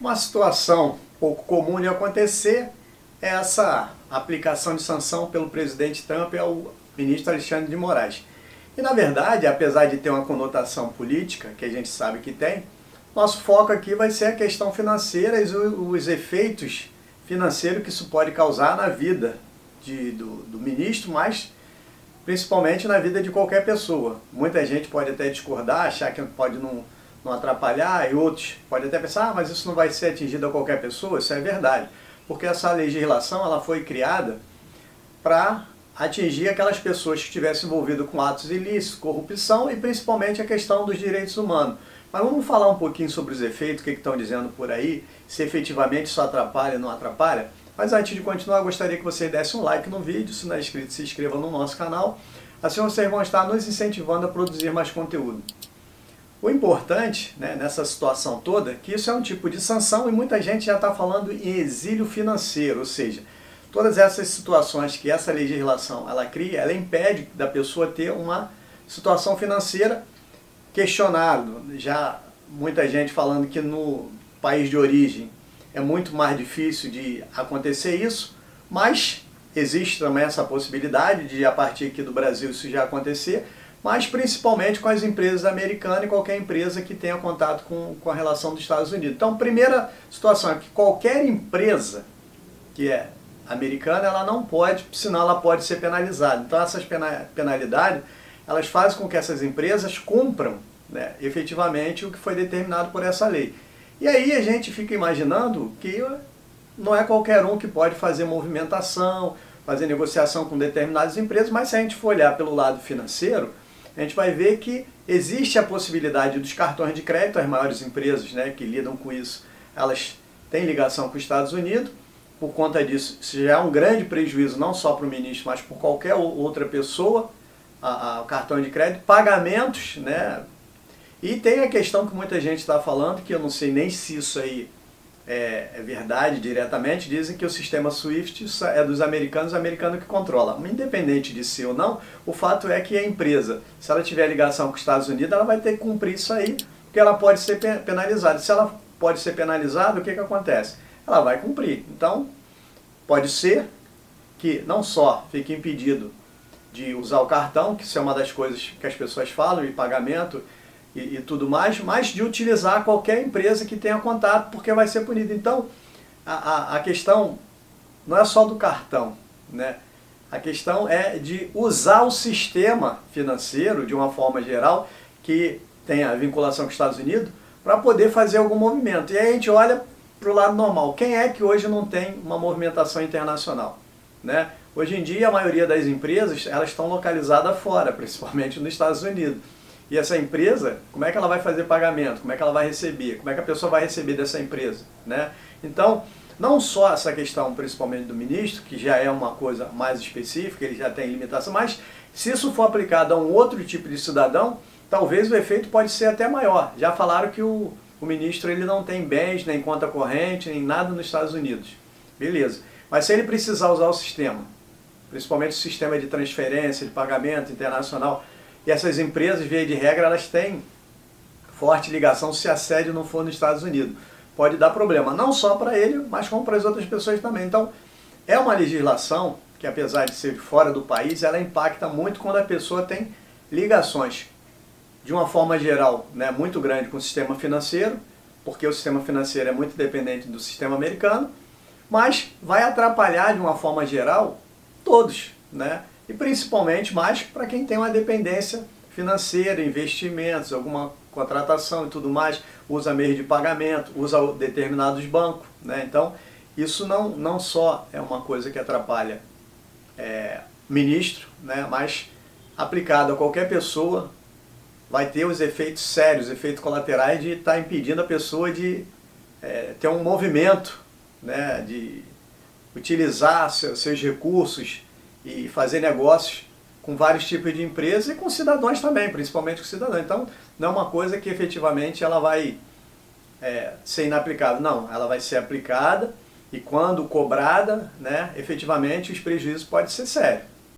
Uma situação pouco comum de acontecer é essa aplicação de sanção pelo presidente Trump ao ministro Alexandre de Moraes. E na verdade, apesar de ter uma conotação política, que a gente sabe que tem, nosso foco aqui vai ser a questão financeira e os efeitos financeiros que isso pode causar na vida do ministro, mas principalmente na vida de qualquer pessoa. Muita gente pode até discordar, achar que pode não atrapalhar, e outros podem até pensar, mas isso não vai ser atingido a qualquer pessoa. Isso é verdade, porque essa legislação ela foi criada para atingir aquelas pessoas que estivessem envolvidas com atos ilícitos, corrupção e principalmente a questão dos direitos humanos. Mas vamos falar um pouquinho sobre os efeitos, o que estão dizendo por aí, se efetivamente isso atrapalha ou não atrapalha. Mas antes de continuar, eu gostaria que você desse um like no vídeo, se não é inscrito, se inscreva no nosso canal. Assim vocês vão estar nos incentivando a produzir mais conteúdo. O importante, né, nessa situação toda, é que isso é um tipo de sanção e muita gente já está falando em exílio financeiro, ou seja, todas essas situações que essa legislação ela cria, ela impede da pessoa ter uma situação financeira questionada. Já muita gente falando que no país de origem é muito mais difícil de acontecer isso, mas existe também essa possibilidade de a partir aqui do Brasil isso já acontecer, mas principalmente com as empresas americanas e qualquer empresa que tenha contato com a relação dos Estados Unidos. Então, primeira situação é que qualquer empresa que é americana, ela não pode, senão ela pode ser penalizada. Então, essas penalidades, elas fazem com que essas empresas cumpram, né, efetivamente o que foi determinado por essa lei. E aí a gente fica imaginando que não é qualquer um que pode fazer movimentação, fazer negociação com determinadas empresas, mas se a gente for olhar pelo lado financeiro, a gente vai ver que existe a possibilidade dos cartões de crédito, as maiores empresas, né, que lidam com isso, elas têm ligação com os Estados Unidos. Por conta disso, isso já é um grande prejuízo não só para o ministro, mas para qualquer outra pessoa, o cartão de crédito, pagamentos, né? E tem a questão que muita gente está falando, que eu não sei nem se isso aí é verdade diretamente, dizem que o sistema SWIFT é dos americanos, o americano que controla. Independente de ser ou não, o fato é que a empresa, se ela tiver ligação com os Estados Unidos, ela vai ter que cumprir isso aí, porque ela pode ser penalizada. Se ela pode ser penalizada, o que acontece? Ela vai cumprir. Então, pode ser que não só fique impedido de usar o cartão, que isso é uma das coisas que as pessoas falam, de pagamento e tudo mais, mas de utilizar qualquer empresa que tenha contato, porque vai ser punido. Então, a questão não é só do cartão, né? A questão é de usar o sistema financeiro, de uma forma geral, que tem a vinculação com os Estados Unidos, para poder fazer algum movimento. E aí a gente olha para o lado normal. Quem é que hoje não tem uma movimentação internacional, né? Hoje em dia, a maioria das empresas elas estão localizadas fora, principalmente nos Estados Unidos. E essa empresa, como é que ela vai fazer pagamento? Como é que ela vai receber? Como é que a pessoa vai receber dessa empresa, né? Então, não só essa questão, principalmente do ministro, que já é uma coisa mais específica, ele já tem limitação, mas se isso for aplicado a um outro tipo de cidadão, talvez o efeito pode ser até maior. Já falaram que o ministro ele não tem bens, nem conta corrente, nem nada nos Estados Unidos. Beleza. Mas se ele precisar usar o sistema, principalmente o sistema de transferência, de pagamento internacional, e essas empresas, via de regra, elas têm forte ligação se a sede não for nos Estados Unidos. Pode dar problema, não só para ele, mas como para as outras pessoas também. Então, é uma legislação que, apesar de ser fora do país, ela impacta muito quando a pessoa tem ligações, de uma forma geral, né, muito grande com o sistema financeiro, porque o sistema financeiro é muito dependente do sistema americano, mas vai atrapalhar de uma forma geral todos, né? E principalmente mais para quem tem uma dependência financeira, investimentos, alguma contratação e tudo mais, usa meio de pagamento, usa determinados bancos, né? Então, isso não só é uma coisa que atrapalha ministro, né, mas aplicado a qualquer pessoa, vai ter os efeitos sérios, efeitos colaterais de estar impedindo a pessoa de ter um movimento, né, de utilizar seus recursos e fazer negócios com vários tipos de empresas e com cidadãos também, principalmente com cidadãos. Então, não é uma coisa que efetivamente ela vai ser inaplicável. Não, ela vai ser aplicada e quando cobrada, né, efetivamente os prejuízos podem ser sérios.